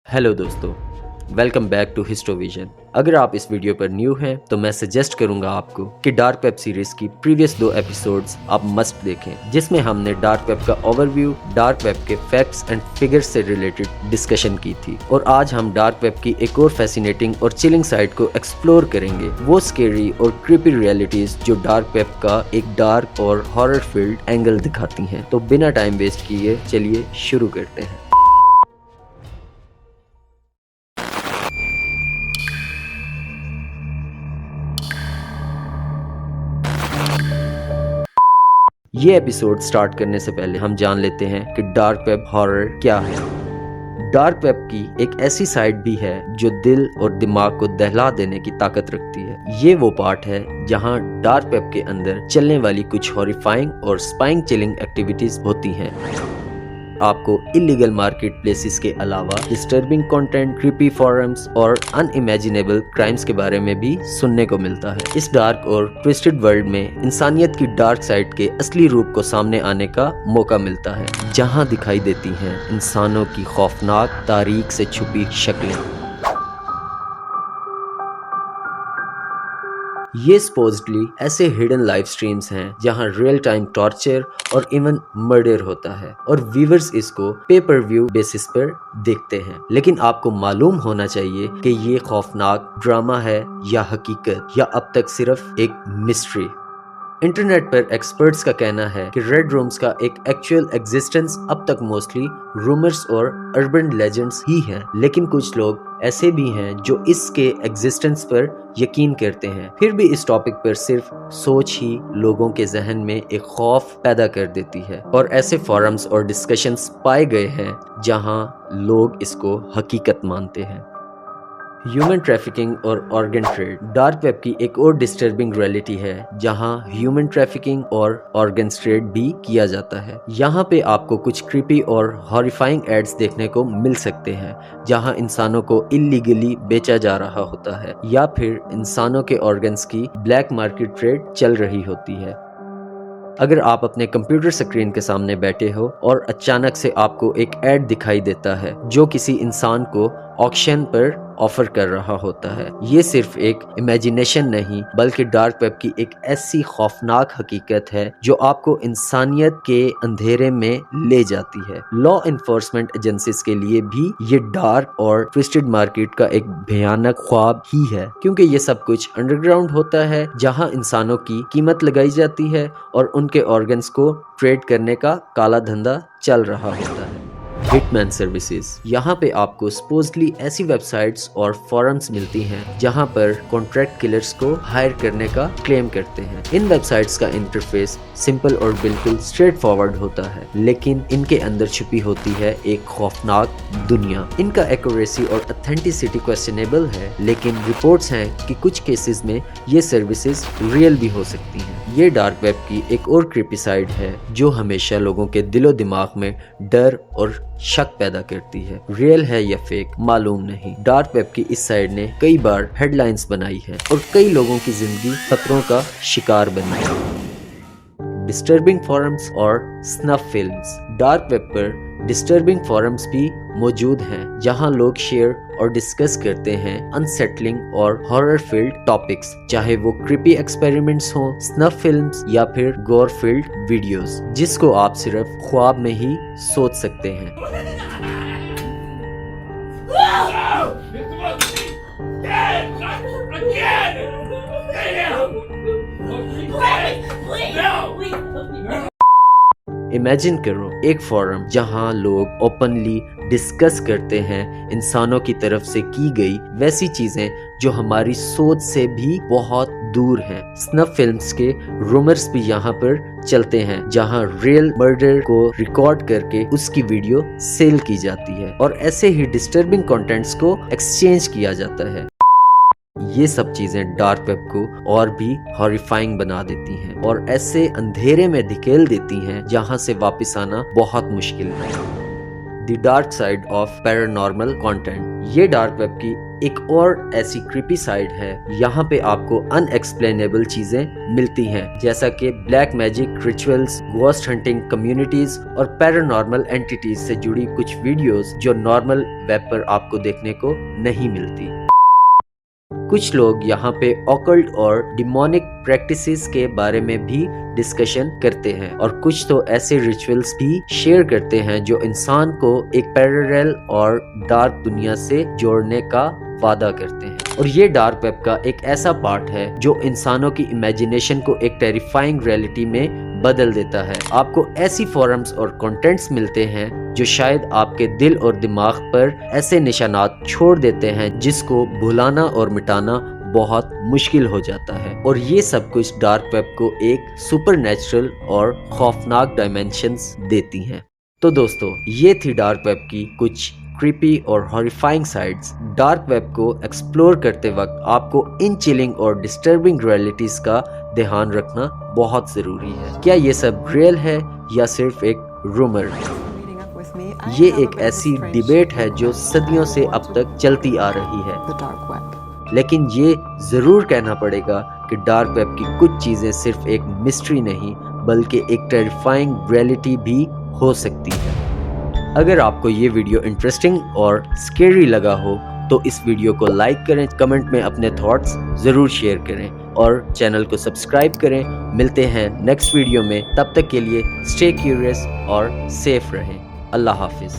Hello दोस्तों, welcome back to हिस्टोविजन। अगर आप इस वीडियो पर न्यू हैं तो मैं सजेस्ट करूंगा आपको कि डार्क वेब सीरीज की प्रीवियस 2 एपिसोड्स आप मस्ट देखें, जिसमें हमने डार्क वेब का ओवरव्यू, डार्क वेब के फैक्ट्स एंड फिगर्स से रिलेटेड डिस्कशन की थी। और आज हम डार्क वेब की एक और फैसिनेटिंग और चिलिंग साइड को एक्सप्लोर करेंगे, वो स्केरी और क्रीपी रियलिटीज जो डार्क वेब का एक डार्क और हॉरर फील्ड एंगल दिखाती हैं। तो बिना टाइम वेस्ट किए चलिए शुरू करते हैं। ये एपिसोड स्टार्ट करने से पहले हम जान लेते हैं कि डार्क वेब हॉरर क्या है। डार्क वेब की एक ऐसी साइड भी है जो दिल और दिमाग को दहला देने की ताकत रखती है। ये वो पार्ट है जहां डार्क वेब के अंदर चलने वाली कुछ हॉरिफाइंग और स्पाइंग चिलिंग एक्टिविटीज होती हैं। आपको इलीगल मार्केट प्लेसेस के अलावा डिस्टर्बिंग कंटेंट, क्रीपी फोरम्स और अनइमेजिनेबल क्राइम्स के बारे में भी सुनने को मिलता है। इस डार्क और ट्विस्टेड वर्ल्ड में इंसानियत की डार्क साइड के असली रूप को सामने आने का मौका मिलता है, जहां दिखाई देती हैं इंसानों की खौफनाक तारीख से छुपी शक्लें। ये सपोज्डली ऐसे हिडन लाइव स्ट्रीम्स हैं जहां रियल टाइम टॉर्चर और इवन मर्डर होता है और व्यूअर्स इसको पे पर व्यू बेसिस पर देखते हैं। लेकिन आपको मालूम होना चाहिए कि ये खौफनाक ड्रामा है या हकीकत, या अब तक सिर्फ एक मिस्ट्री। इंटरनेट पर एक्सपर्ट्स का कहना है कि रेड रूम्स का एक एक्चुअल एग्जिस्टेंस अब तक मोस्टली रूमर्स और अर्बन लेजेंड्स ही हैं, लेकिन कुछ लोग ऐसे भी हैं जो इसके एग्जिस्टेंस पर यकीन करते हैं। फिर भी इस टॉपिक पर सिर्फ सोच ही लोगों के जहन में एक खौफ पैदा कर देती है, और ऐसे फोरम्स और डिस्कशंस पाए गए हैं जहां लोग इसको हकीकत मानते हैं। ह्यूमन ट्रैफिकिंग और ऑर्गन ट्रेड डार्क वेब की एक और डिस्टर्बिंग रियलिटी है, जहां ह्यूमन ट्रैफिकिंग और ऑर्गन ट्रेड भी किया जाता है। यहाँ पे आपको कुछ क्रीपी और हॉरिफाइंग एड्स देखने को मिल सकते हैं, जहां इंसानों को इलीगली बेचा जा रहा होता है या फिर इंसानों के ऑर्गन्स की ब्लैक मार्केट ट्रेड चल रही होती है। अगर आप अपने कंप्यूटर स्क्रीन के सामने बैठे हो और अचानक से आपको एक ऐड दिखाई देता है जो किसी इंसान को ऑक्शन पर ऑफर कर रहा होता है, ये सिर्फ एक इमेजिनेशन नहीं बल्कि डार्क वेब की एक ऐसी खौफनाक हकीकत है जो आपको इंसानियत के अंधेरे में ले जाती है। लॉ इन्फोर्समेंट एजेंसीज के लिए भी ये डार्क और ट्विस्टेड मार्केट का एक भयानक ख्वाब ही है, क्योंकि ये सब कुछ अंडरग्राउंड होता है जहां इंसानों की कीमत लगाई जाती है और उनके ऑर्गन्स को ट्रेड करने का काला धंधा चल रहा होता है। हिटमैन सर्विसेज, यहाँ पे आपको सपोजली ऐसी वेबसाइट्स और फोरम्स मिलती हैं जहाँ पर कॉन्ट्रैक्ट किलर्स को हायर करने का क्लेम करते हैं। इन वेबसाइट्स का इंटरफेस सिंपल और बिल्कुल स्ट्रेट फॉरवर्ड होता है, लेकिन इनके अंदर छुपी होती है एक खौफनाक दुनिया। इनका एक्यूरेसी और ऑथेंटिसिटी क्वेश्चनेबल है, लेकिन रिपोर्ट्स हैं कि कुछ केसेस में ये सर्विसेज रियल भी हो सकती हैं। ये डार्क वेब की एक और क्रीपी साइड है जो हमेशा लोगों के दिलो दिमाग में डर और शक पैदा करती है। रियल है या फेक मालूम नहीं। डार्क वेब की इस साइड ने कई बार हेडलाइंस बनाई है और कई लोगों की जिंदगी खतरों का शिकार बनी है। डिस्टर्बिंग फोरम्स और स्नफ फिल्म्स, डार्क वेब पर डिस्टर्बिंग फोरम्स भी मौजूद हैं जहां लोग शेयर और डिस्कस करते हैं अनसेटलिंग और हॉरर फील्ड टॉपिक्स, चाहे वो क्रीपी एक्सपेरिमेंट्स हो, स्नफ फिल्म्स या फिर गोर फील्ड वीडियोस, जिसको आप सिर्फ ख्वाब में ही सोच सकते हैं। इमेजिन करो एक फोरम जहां लोग ओपनली डिस्कस करते हैं इंसानों की तरफ से की गई वैसी चीजें जो हमारी सोच से भी बहुत दूर हैं। स्नफ फिल्म्स के रूमर्स भी यहाँ पर चलते हैं जहाँ रियल मर्डर को रिकॉर्ड करके उसकी वीडियो सेल की जाती है और ऐसे ही डिस्टर्बिंग कंटेंट्स को एक्सचेंज किया जाता है। ये सब चीजें डार्क वेब को और भी हॉरिफाइंग बना देती हैं और ऐसे अंधेरे में धकेल देती हैं जहां से वापस आना बहुत मुश्किल है। The dark side of paranormal content. یہ ڈارک ویب کی ایک اور ایسی کریپی سائڈ ہے، یہاں پہ آپ کو ان ایکسپلینیبل چیزیں ملتی ہیں، جیسا کہ black magic rituals, ghost hunting communities اور پیرانارمل اینٹیٹیز سے جڑی کچھ ویڈیوز جو نارمل ویب پر آپ کو دیکھنے کو نہیں ملتی۔ کچھ لوگ یہاں پہ آکلٹ اور ڈیمونک پریکٹسز کے بارے میں بھی ڈسکشن کرتے ہیں، اور کچھ تو ایسے ریچولز بھی شیئر کرتے ہیں جو انسان کو ایک پیرالل اور ڈارک دنیا سے جوڑنے کا وعدہ کرتے ہیں۔ اور یہ ڈارک ویب کا ایک ایسا پارٹ ہے جو انسانوں کی امیجنیشن کو ایک ٹیریفائنگ ریئلٹی میں بدل دیتا ہے۔ آپ کو ایسی فورمز اور کنٹینٹس ملتے ہیں جو شاید آپ کے دل اور دماغ پر ایسے نشانات چھوڑ دیتے ہیں جس کو بھلانا اور مٹانا بہت مشکل ہو جاتا ہے، اور یہ سب کچھ ڈارک ویب کو ایک سپر نیچرل اور خوفناک ڈائمینشنز دیتی ہیں۔ تو دوستو، یہ تھی ڈارک ویب کی کچھ کریپی اور ہاریفائنگ سائڈز۔ ڈارک ویب کو ایکسپلور کرتے وقت آپ کو ان چلنگ اور ڈسٹربنگ ریئلٹیز کا دھیان رکھنا بہت ضروری ہے۔ کیا یہ سب ریئل ہے یا صرف ایک رومر؟ یہ ایک ایسی ڈیبیٹ ہے جو صدیوں سے اب تک چلتی آ رہی ہے، لیکن یہ ضرور کہنا پڑے گا کہ ڈارک ویب کی کچھ چیزیں صرف ایک مسٹری نہیں بلکہ ایک ٹیریفائنگ ریئلٹی بھی ہو سکتی ہے۔ اگر آپ کو یہ ویڈیو انٹرسٹنگ اور سکیری لگا ہو تو اس ویڈیو کو لائک کریں، کمنٹ میں اپنے تھاٹس ضرور شیئر کریں اور چینل کو سبسکرائب کریں۔ ملتے ہیں نیکسٹ ویڈیو میں، تب تک کے لیے اسٹے کیوریس اور سیف رہیں۔ اللہ حافظ۔